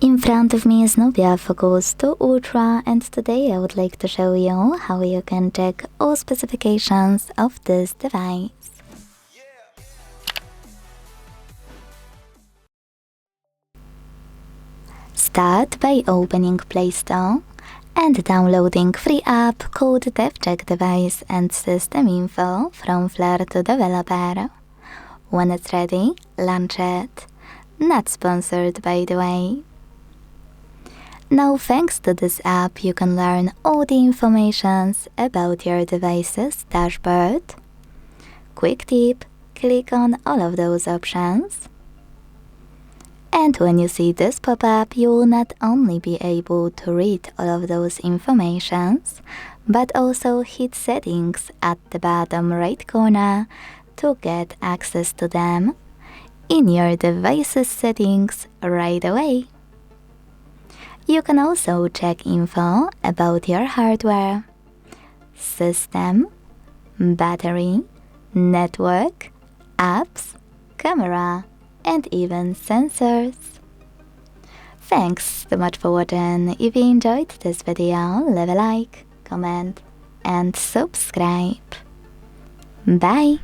In front of me is NUBIA Focus 2 Ultra, and today I would like to show you how you can check all specifications of this device. Start by opening Play Store and downloading free app called DevCheck Device and System Info from Flare to Developer. When it's ready, launch it. Not sponsored, by the way. Now, thanks to this app, you can learn all the information about your device's dashboard. Quick tip, click on all of those options. And when you see this pop-up, you will not only be able to read all of those informations, but also hit settings at the bottom right corner to get access to them in your device's settings right away. You can also check info about your hardware, system, battery, network, apps, camera, and even sensors. Thanks so much for watching. If you enjoyed this video, leave a like, comment, and subscribe. Bye!